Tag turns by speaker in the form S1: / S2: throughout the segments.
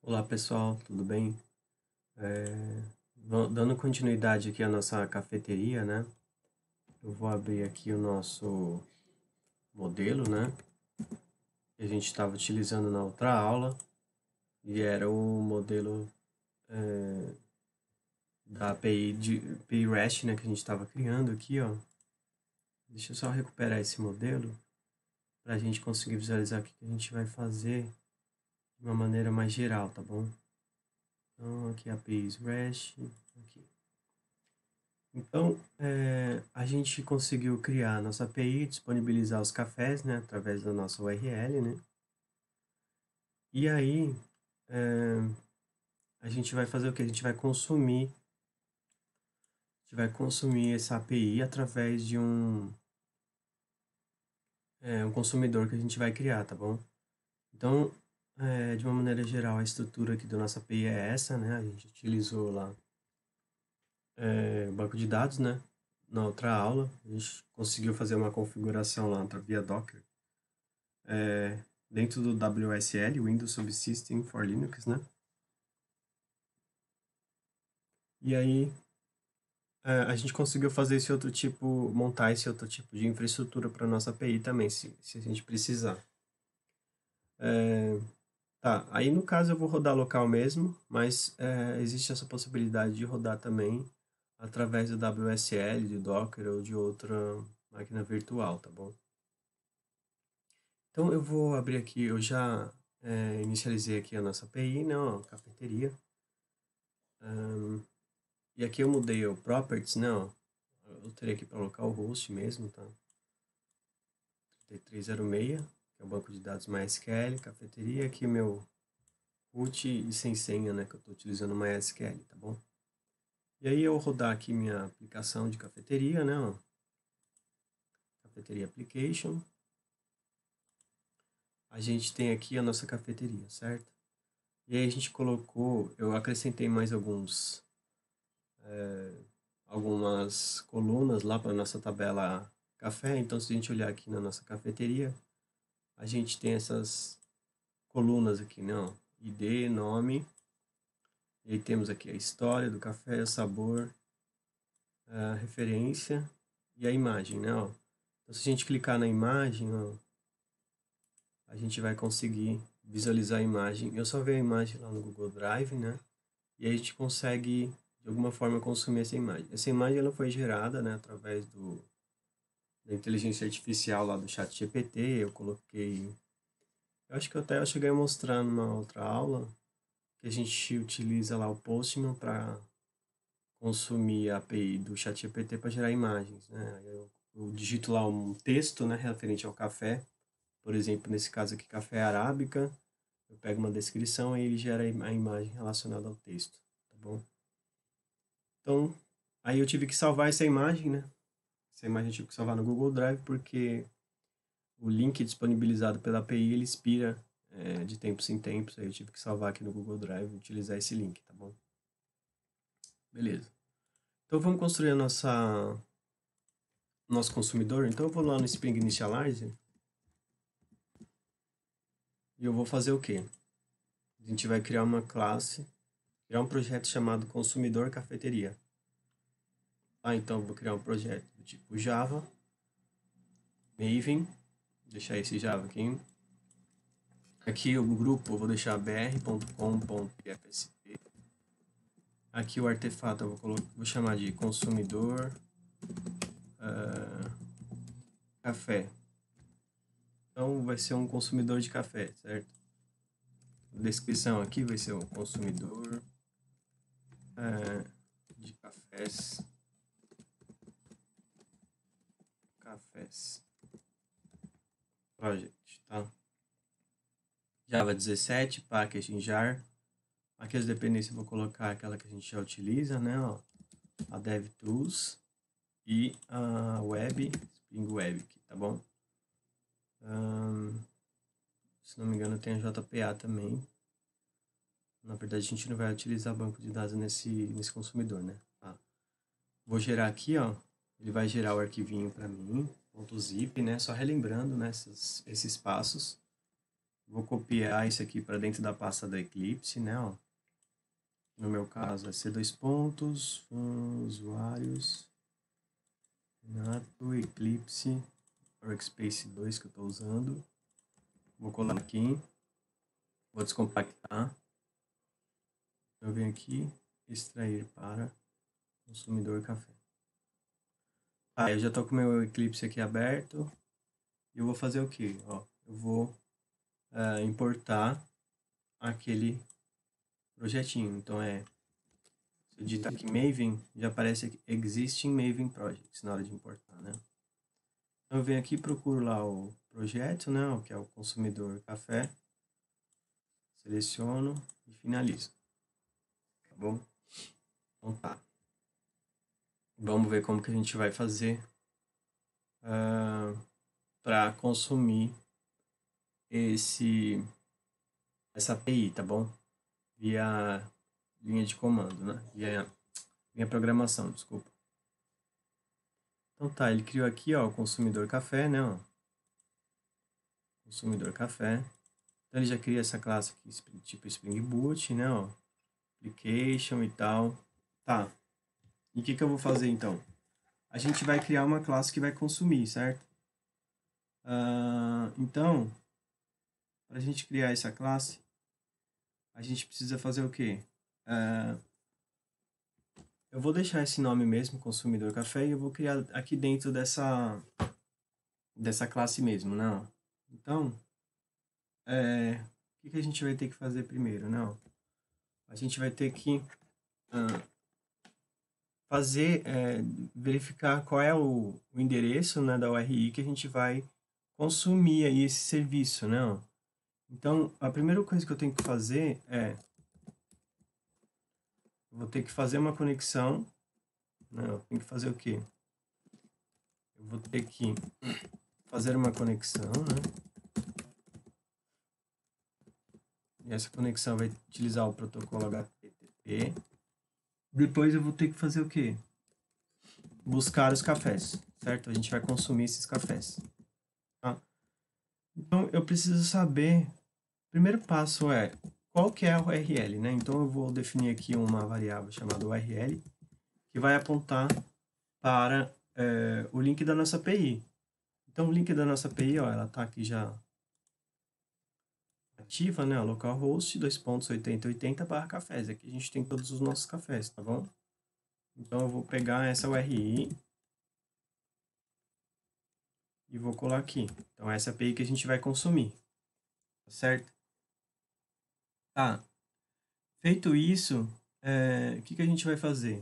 S1: Olá pessoal, tudo bem? Dando continuidade aqui à nossa cafeteria, né? Eu vou abrir aqui o nosso modelo, né? Que a gente estava utilizando na outra aula e era o modelo da API REST, né? Que a gente estava criando aqui, ó. Deixa eu só recuperar esse modelo para a gente conseguir visualizar o que a gente vai fazer de uma maneira mais geral, tá bom? Então aqui APIs REST, aqui. Então, a gente conseguiu criar a nossa API, disponibilizar os cafés, né, através da nossa URL, né? E aí, a gente vai fazer o que? A gente vai consumir essa API através de um consumidor que a gente vai criar, tá bom? Então, de uma maneira geral, a estrutura aqui da nossa API é essa, né? A gente utilizou lá o banco de dados, né? Na outra aula, a gente conseguiu fazer uma configuração lá via Docker dentro do WSL, Windows Subsystem for Linux, né? E aí a gente conseguiu fazer esse outro tipo, montar esse outro tipo de infraestrutura para nossa API também, se a gente precisar. Tá, aí no caso eu vou rodar local mesmo, mas existe essa possibilidade de rodar também através do WSL, de Docker ou de outra máquina virtual, tá bom? Então eu vou abrir aqui, eu já inicializei aqui a nossa API, né, ó, cafeteria. E aqui eu mudei o properties, né, ó, eu teria aqui para localhost mesmo, tá? 3306, que é o banco de dados MySQL, cafeteria, aqui meu root e sem senha, né, que eu estou utilizando MySQL, tá bom? E aí eu vou rodar aqui minha aplicação de cafeteria, né, ó, cafeteria application. A gente tem aqui a nossa cafeteria, certo? E aí a gente colocou, eu acrescentei mais algumas colunas lá para nossa tabela café. Então, se a gente olhar aqui na nossa cafeteria, a gente tem essas colunas aqui, né? Ó, ID, nome, e aí temos aqui a história do café, o sabor, a referência e a imagem, né? Ó. Então, se a gente clicar na imagem, ó, a gente vai conseguir visualizar a imagem. Eu só vejo a imagem lá no Google Drive, né? E aí a gente consegue, de alguma forma, consumir essa imagem. Essa imagem ela foi gerada, né, através da inteligência artificial lá do ChatGPT. Eu coloquei... Eu acho que eu cheguei a mostrar numa outra aula que a gente utiliza lá o Postman para consumir a API do ChatGPT para gerar imagens, né? Eu digito lá um texto, né, referente ao café. Por exemplo, nesse caso aqui, café arábica. Eu pego uma descrição e ele gera a imagem relacionada ao texto, tá bom? Então, aí eu tive que salvar essa imagem, né? Essa imagem eu tive que salvar no Google Drive porque o link disponibilizado pela API ele expira de tempos em tempos. Aí eu tive que salvar aqui no Google Drive e utilizar esse link, tá bom? Beleza. Então vamos construir nosso consumidor. Então eu vou lá no Spring Initializer e eu vou fazer o quê? A gente vai criar uma classe, criar um projeto chamado consumidor cafeteria. Então eu vou criar um projeto do tipo Java, Maven, deixar esse Java aqui. Aqui o grupo eu vou deixar br.com.pfsp. Aqui o artefato eu vou chamar de consumidor café. Então vai ser um consumidor de café, certo? A descrição aqui vai ser um consumidor de cafés project, tá? Java 17, packaging jar. Aqui as dependências eu vou colocar aquela que a gente já utiliza, né? Ó, a DevTools e a Web, Spring Web aqui, tá bom? Se não me engano tem a JPA também. Na verdade a gente não vai utilizar banco de dados nesse consumidor, né? Tá. Vou gerar aqui, ó. Ele vai gerar o arquivinho para mim, .zip, né? Só relembrando, né, esses passos. Vou copiar isso aqui para dentro da pasta da Eclipse, né? Ó. No meu caso, é C2 pontos, usuários, Renato, Eclipse, Workspace 2 que eu estou usando. Vou colar aqui, vou descompactar. Eu venho aqui, extrair para consumidor café. Tá, eu já estou com o meu Eclipse aqui aberto. E eu vou fazer o quê? Ó, eu vou importar aquele projetinho. Então, se eu digitar aqui Maven, já aparece aqui Existing Maven Projects na hora de importar, né? Então, eu venho aqui, procuro lá o projeto, né? Que é o consumidor café. Seleciono e finalizo. Tá bom? Então, tá. Vamos ver como que a gente vai fazer para consumir essa API, tá bom? Via linha de comando, né? Via programação, desculpa. Então tá, ele criou aqui, ó, o consumidor café, né? Ó. Consumidor café. Então ele já cria essa classe aqui, tipo Spring Boot, né? Ó. Application e tal. Tá. E o que eu vou fazer então? A gente vai criar uma classe que vai consumir, certo? Então, para a gente criar essa classe, a gente precisa fazer o quê? Eu vou deixar esse nome mesmo, consumidor café, e eu vou criar aqui dentro dessa classe mesmo, né? Então, o que a gente vai ter que fazer primeiro, né? A gente vai ter que verificar qual é o endereço, né, da URI que a gente vai consumir aí esse serviço, né? Então, a primeira coisa que eu tenho que fazer eu vou ter que fazer uma conexão, né? Eu tenho que fazer o quê? Eu vou ter que fazer uma conexão, né? E essa conexão vai utilizar o protocolo HTTP. Depois eu vou ter que fazer o quê? Buscar os cafés, certo? A gente vai consumir esses cafés. Tá? Então, eu preciso saber... O primeiro passo é qual que é a URL, né? Então, eu vou definir aqui uma variável chamada URL, que vai apontar para o link da nossa API. Então, o link da nossa API, ó, ela está aqui já ativa, né? Localhost 2.8080/cafés. Aqui a gente tem todos os nossos cafés, tá bom? Então, eu vou pegar essa URI e vou colar aqui. Então, essa API que a gente vai consumir, tá certo? Tá. Feito isso, o que a gente vai fazer?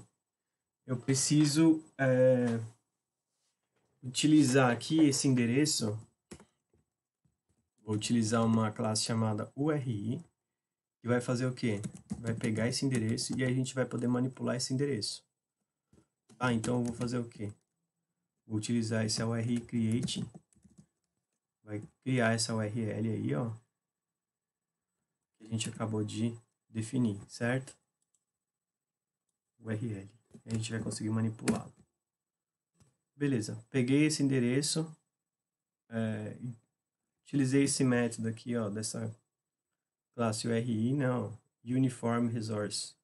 S1: Eu preciso utilizar aqui esse endereço. Vou utilizar uma classe chamada URI, que vai fazer o quê? Vai pegar esse endereço e aí a gente vai poder manipular esse endereço. Ah, então eu vou fazer o quê? Vou utilizar esse URI create, vai criar essa URL aí, ó, que a gente acabou de definir, certo? URL. A gente vai conseguir manipulá-lo. Beleza, peguei esse endereço, utilizei esse método aqui, ó, dessa classe URI, não, Uniform Resource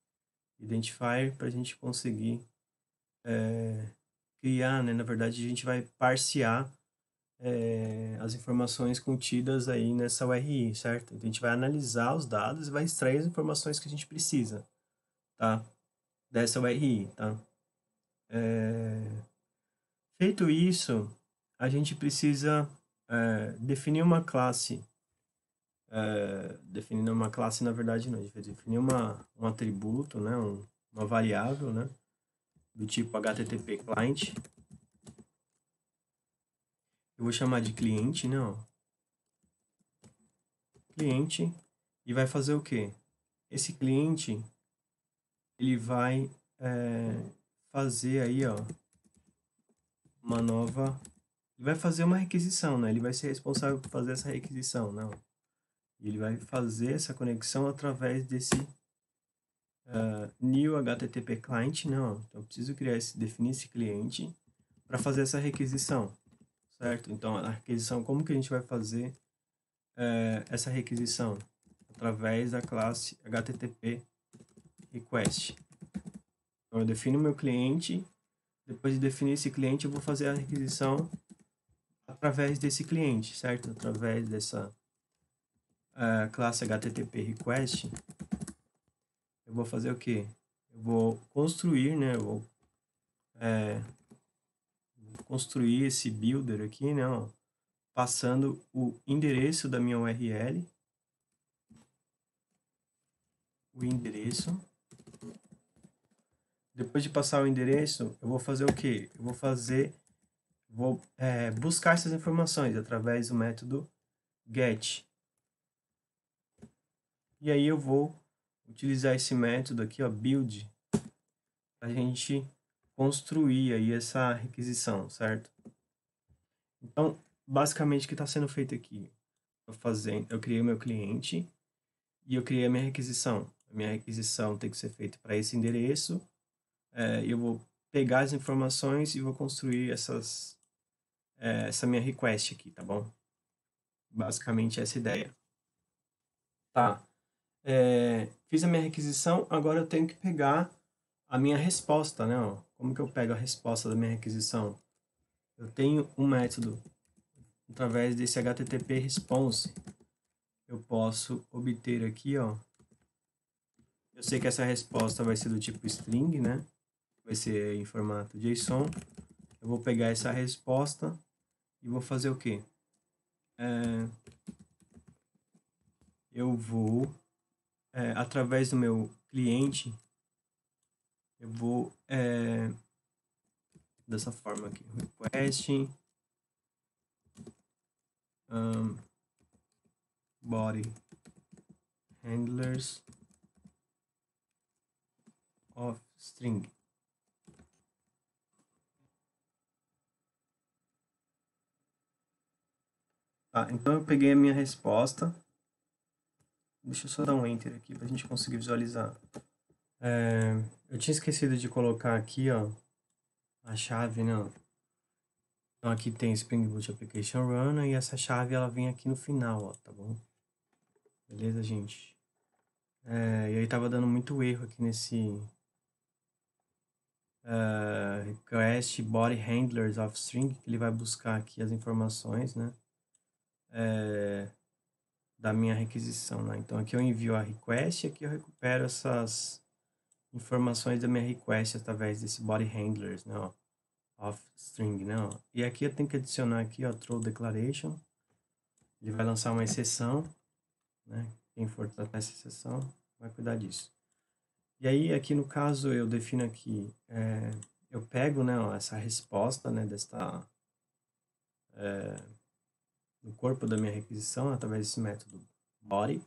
S1: Identifier, para a gente conseguir criar, né? Na verdade, a gente vai parsear as informações contidas aí nessa URI, certo? Então, a gente vai analisar os dados e vai extrair as informações que a gente precisa, tá? Dessa URI, tá? Feito isso, a gente precisa definir uma classe. Definindo uma classe, na verdade, não. A gente vai definir um atributo, né? Uma variável, né? Do tipo HTTP client. Eu vou chamar de cliente, né? Ó. Cliente. E vai fazer o quê? Esse cliente, ele vai fazer aí, ó, uma nova... Ele vai fazer uma requisição, né? Ele vai ser responsável por fazer essa requisição, né? E ele vai fazer essa conexão através desse new HTTP client, né? Ó. Então, eu preciso definir esse cliente para fazer essa requisição, certo? Então, a requisição, como que a gente vai fazer essa requisição? Através da classe HTTP request. Então, eu defino meu cliente. Depois de definir esse cliente, eu vou fazer a requisição através desse cliente, certo? Através dessa classe HTTP request, eu vou fazer o quê? Eu vou construir, né? Eu vou construir esse builder aqui, né? Ó, passando o endereço da minha URL, o endereço. Depois de passar o endereço, eu vou fazer o quê? Eu vou buscar essas informações através do método get. E aí eu vou utilizar esse método aqui, ó, build, para a gente construir aí essa requisição, certo? Então, basicamente, o que está sendo feito aqui? Eu criei o meu cliente e eu criei a minha requisição. A minha requisição tem que ser feita para esse endereço. Eu vou pegar as informações e vou construir essa minha request aqui, tá bom? Basicamente essa ideia. Tá. Fiz a minha requisição, agora eu tenho que pegar a minha resposta, né? Ó. Como que eu pego a resposta da minha requisição? Eu tenho um método através desse HTTP response. Eu posso obter aqui, ó. Eu sei que essa resposta vai ser do tipo string, né? Vai ser em formato JSON. Eu vou pegar essa resposta e vou fazer o quê? Eu vou, através do meu cliente, eu vou dessa forma aqui, request body handlers of string. Tá, então eu peguei a minha resposta. Deixa eu só dar um enter aqui para a gente conseguir visualizar. Eu tinha esquecido de colocar aqui, ó, a chave, né? Então aqui tem Spring Boot Application Runner e essa chave ela vem aqui no final, ó, tá bom? Beleza, gente? E aí tava dando muito erro aqui nesse request body handlers of string, que ele vai buscar aqui as informações, né? Da minha requisição, né? Então aqui eu envio a request e aqui eu recupero essas informações da minha request através desse body handlers, né? Ó, of string, né? Ó. E aqui eu tenho que adicionar aqui, ó, throw declaration. Ele vai lançar uma exceção, né? Quem for tratar essa exceção vai cuidar disso. E aí aqui no caso eu defino aqui, eu pego, né, ó, essa resposta, né, no corpo da minha requisição através desse método body,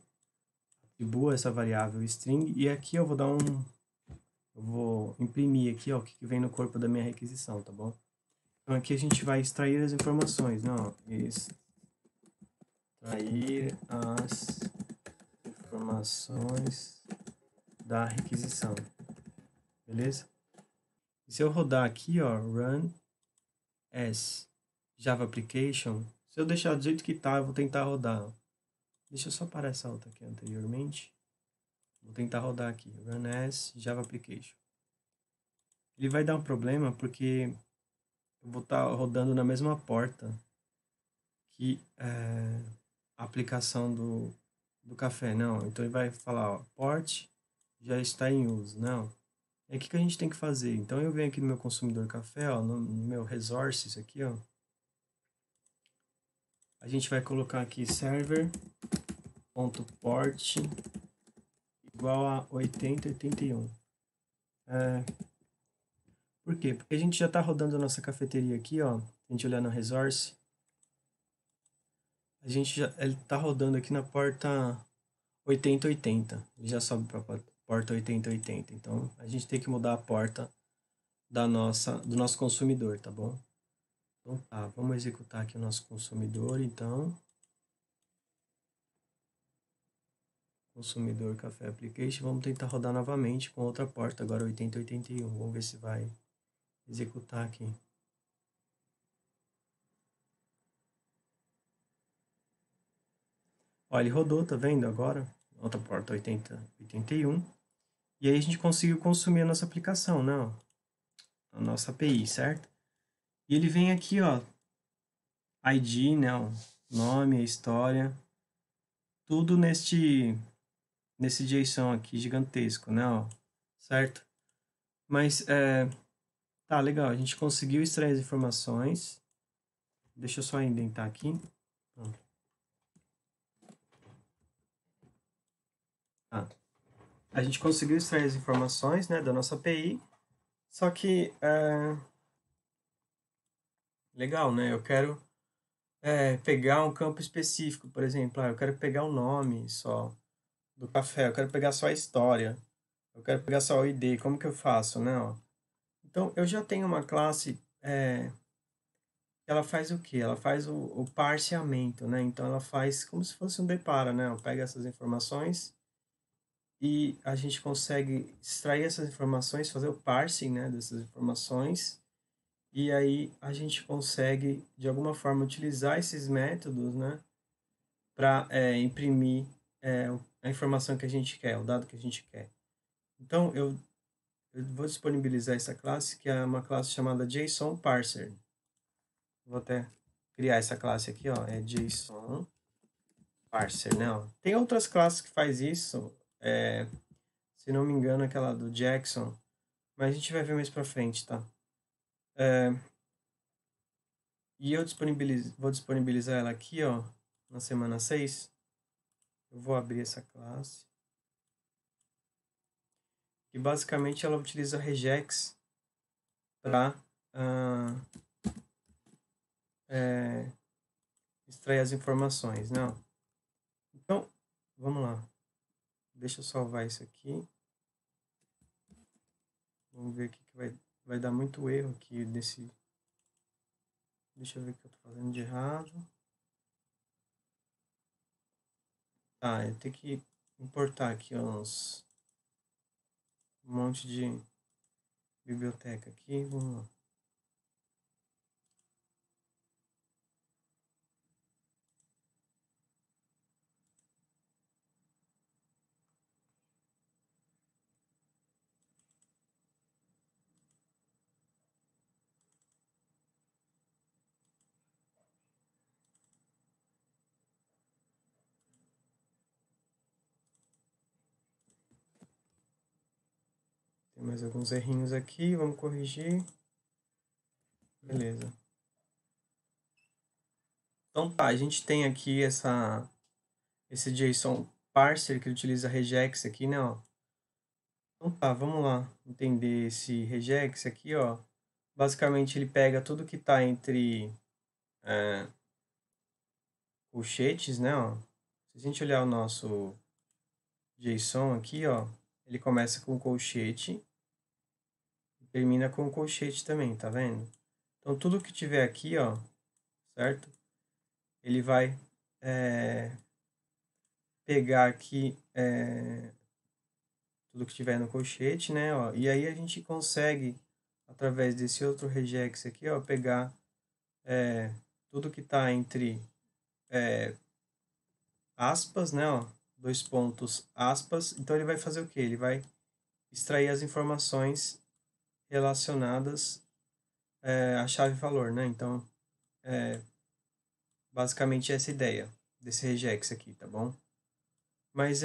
S1: atribuo essa variável string e aqui eu vou imprimir aqui, ó, o que vem no corpo da minha requisição, tá bom? Então aqui a gente vai extrair as informações, né, ó, extrair as informações da requisição, beleza? E se eu rodar aqui, ó, run as Java Application, se eu deixar do jeito que tá, eu vou tentar rodar. Deixa eu só parar essa outra aqui anteriormente. Vou tentar rodar aqui, run as Java Application. Ele vai dar um problema porque eu vou estar rodando na mesma porta que a aplicação do café, não. Então ele vai falar, ó, port já está em uso, não. E aí o que a gente tem que fazer? Então eu venho aqui no meu consumidor café, ó, no meu resources aqui, ó. A gente vai colocar aqui server.port igual a 8081. Por quê? Porque a gente já está rodando a nossa cafeteria aqui, ó. A gente olhar no resource, ele está rodando aqui na porta 8080. Ele já sobe para a porta 8080. Então a gente tem que mudar a porta do nosso consumidor, tá bom? Então tá, vamos executar aqui o nosso consumidor, então. Consumidor Café Application. Vamos tentar rodar novamente com outra porta, agora 8081. Vamos ver se vai executar aqui. Ó, ele rodou, tá vendo agora? Outra porta 81. E aí a gente conseguiu consumir a nossa aplicação, né? Ó, a nossa API, certo? E ele vem aqui, ó, ID, né? O nome, a história, tudo nesse JSON aqui gigantesco, né? Ó, certo? Mas, tá, legal, a gente conseguiu extrair as informações. Deixa eu só indentar aqui. Pronto. Ah, a gente conseguiu extrair as informações, né, da nossa API, só que, legal, né? Eu quero pegar um campo específico, por exemplo, eu quero pegar o nome só do café, eu quero pegar só a história, eu quero pegar só o ID, como que eu faço, né? Ó? Então, eu já tenho uma classe ela faz o quê? Ela faz o parseamento, né? Então, ela faz como se fosse um depara, né? Ela pega essas informações e a gente consegue extrair essas informações, fazer o parsing, né, dessas informações, e aí a gente consegue, de alguma forma, utilizar esses métodos, né, para imprimir a informação que a gente quer, o dado que a gente quer. Então, eu vou disponibilizar essa classe, que é uma classe chamada JSON Parser. Vou até criar essa classe aqui, ó, é JSON Parser, né? Ó. Tem outras classes que faz isso, se não me engano, aquela do Jackson, mas a gente vai ver mais pra frente, tá? E eu vou disponibilizar ela aqui, ó, na semana 6. Eu vou abrir essa classe. E basicamente ela utiliza regex para extrair as informações, né? Então, vamos lá. Deixa eu salvar isso aqui. Vamos ver aqui que vai dar muito erro aqui nesse... Deixa eu ver o que eu tô fazendo de errado. Tá, eu tenho que importar aqui um monte de biblioteca aqui. Vamos lá. Tem mais alguns errinhos aqui, vamos corrigir. Beleza. Então tá, a gente tem aqui esse JSON parser que utiliza regex aqui, né, ó. Então tá, vamos lá entender esse regex aqui, ó. Basicamente ele pega tudo que tá entre colchetes, né, ó. Se a gente olhar o nosso JSON aqui, ó, ele começa com colchete e termina com colchete também, tá vendo? Então tudo que tiver aqui, ó, certo? Ele vai pegar aqui tudo que tiver no colchete, né, ó, e aí a gente consegue, através desse outro regex aqui, ó, pegar tudo que está entre aspas, né, ó, dois pontos, aspas, então ele vai fazer o quê? Ele vai extrair as informações relacionadas à chave valor, né, então, basicamente essa ideia desse regex aqui, tá bom? Mas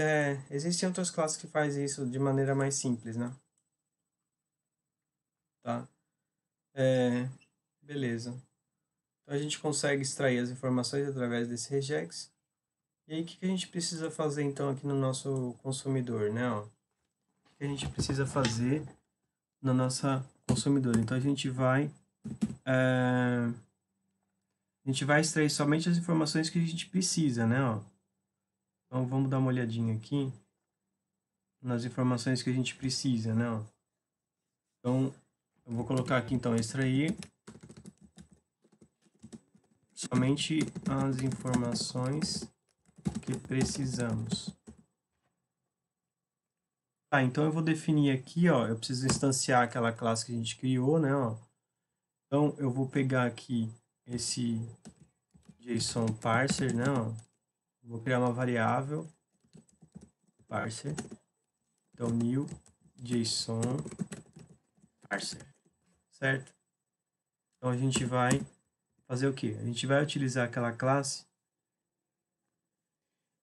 S1: existem outras classes que fazem isso de maneira mais simples, né? Tá? Beleza. Então a gente consegue extrair as informações através desse regex. E aí o que a gente precisa fazer então aqui no nosso consumidor, né? Ó? O que a gente precisa fazer na nossa consumidor? Então a gente vai extrair somente as informações que a gente precisa, né? Ó? Então vamos dar uma olhadinha aqui nas informações que a gente precisa, né? Ó? Então eu vou colocar aqui então extrair somente as informações que precisamos. Tá, então eu vou definir aqui, ó, eu preciso instanciar aquela classe que a gente criou, né, ó. Então eu vou pegar aqui esse JSON parser, né, ó, Vou criar uma variável parser. Então, new JSON parser, certo? Então, a gente vai fazer o quê? A gente vai utilizar aquela classe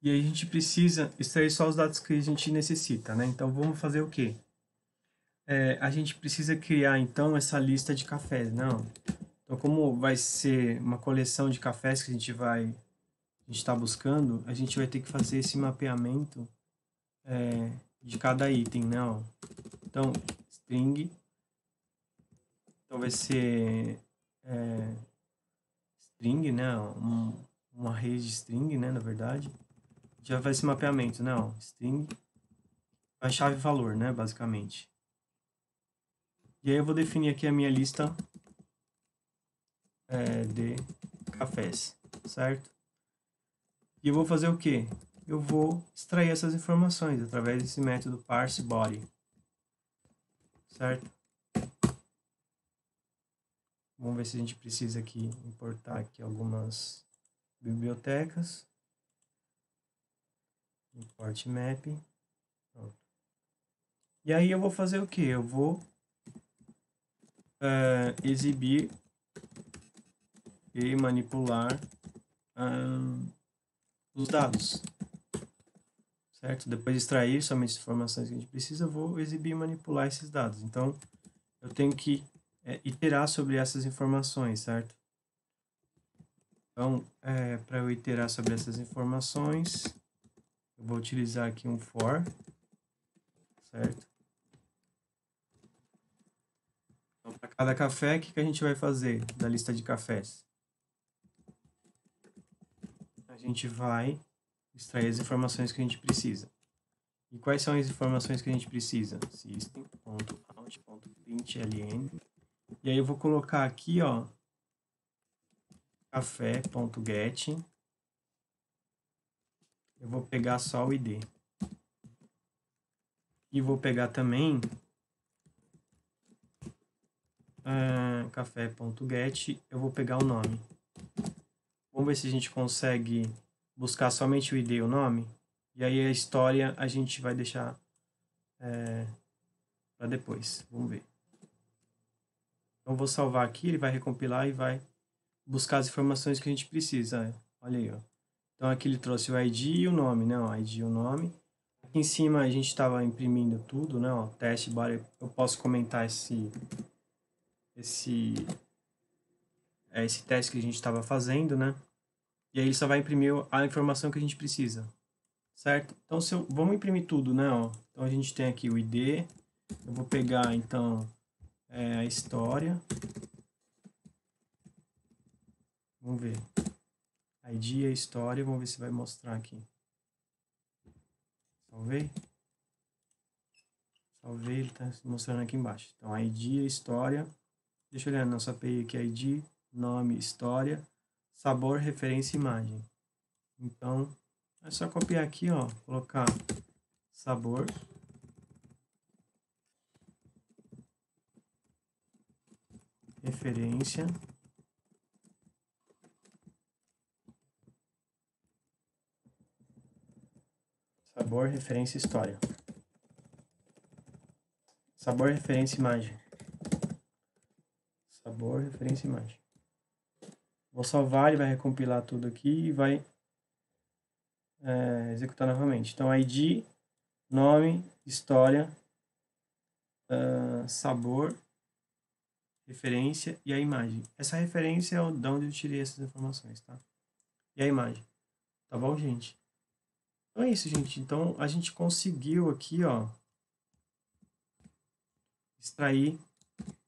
S1: e aí a gente precisa extrair só os dados que a gente necessita, né? Então, vamos fazer o quê? A gente precisa criar, então, essa lista de cafés, não? Então, como vai ser uma coleção de cafés que a gente está buscando, a gente vai ter que fazer esse mapeamento de cada item, né? Ó. Então, string, então vai ser string, né? Uma rede de string, né? Na verdade, já vai esse mapeamento, né? Ó. String, a chave valor, né? Basicamente. E aí eu vou definir aqui a minha lista de cafés, certo? E eu vou fazer o quê? Eu vou extrair essas informações através desse método parseBody, certo? Vamos ver se a gente precisa aqui importar aqui algumas bibliotecas. Import map. Pronto. E aí eu vou fazer o quê? Eu vou exibir e manipular os dados, certo? Depois de extrair somente as informações que a gente precisa, eu vou exibir e manipular esses dados. Então, eu tenho que iterar sobre essas informações, certo? Então, para eu iterar sobre essas informações, eu vou utilizar aqui um for, certo? Então, para cada café, o que a gente vai fazer da lista de cafés? A gente vai extrair as informações que a gente precisa. E quais são as informações que a gente precisa? System.out.println. E aí eu vou colocar aqui, ó, café.get. Eu vou pegar só o ID. E vou pegar também café.get. Eu vou pegar o nome. Vamos ver se a gente consegue buscar somente o ID e o nome. E aí a história a gente vai deixar para depois. Vamos ver. Então vou salvar aqui, ele vai recompilar e vai buscar as informações que a gente precisa. Olha aí, ó. Então aqui ele trouxe o ID e o nome, né? O ID e o nome. Aqui em cima a gente estava imprimindo tudo, né? Ó, teste, eu posso comentar esse teste que a gente estava fazendo, né? E aí ele só vai imprimir a informação que a gente precisa, certo? Então vamos imprimir tudo, né? Ó. Então a gente tem aqui o ID. Eu vou pegar então a história. Vamos ver. ID e a história. Vamos ver se vai mostrar aqui. Salvei. Salvei, ele está mostrando aqui embaixo. Então, ID e história. Deixa eu olhar na nossa API aqui. ID, nome, história, sabor, referência e imagem. Então, é só copiar aqui, ó. Colocar sabor. Referência. Sabor, referência, história. Sabor, referência, imagem. Sabor, referência, imagem. Vou salvar, ele vai recompilar tudo aqui e vai executar novamente. Então, ID, nome, história, sabor, referência e a imagem. Essa referência é de onde eu tirei essas informações, tá? E a imagem. Tá bom, gente? Então é isso, gente. Então, a gente conseguiu aqui, ó, extrair,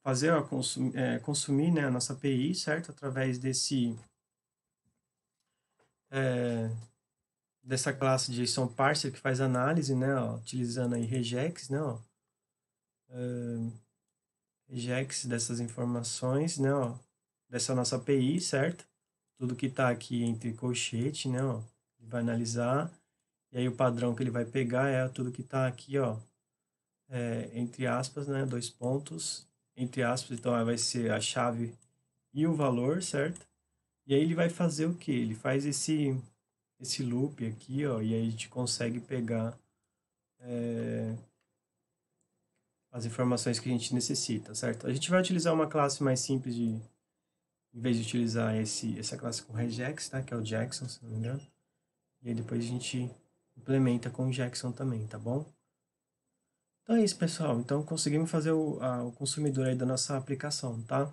S1: fazer, ó, consumir, né, a nossa API, certo? Através dessa classe de JSON parser que faz análise, né, ó, utilizando aí regex, né, ó, regex dessas informações, né, ó, dessa nossa API, certo? Tudo que está aqui entre colchete, né, ó, ele vai analisar, e aí o padrão que ele vai pegar é tudo que está aqui, ó, entre aspas, né, 2 pontos, entre aspas, então vai ser a chave e o valor, certo? E aí ele vai fazer o que? Ele faz esse loop aqui, ó, e aí a gente consegue pegar as informações que a gente necessita, certo? A gente vai utilizar uma classe mais simples em vez de utilizar essa classe com regex, tá? Que é o Jackson, se não me engano. E aí depois a gente implementa com o Jackson também, tá bom? Então é isso, pessoal. Então conseguimos fazer o consumidor aí da nossa aplicação, tá?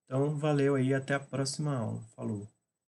S1: Então valeu aí, até a próxima aula. Falou!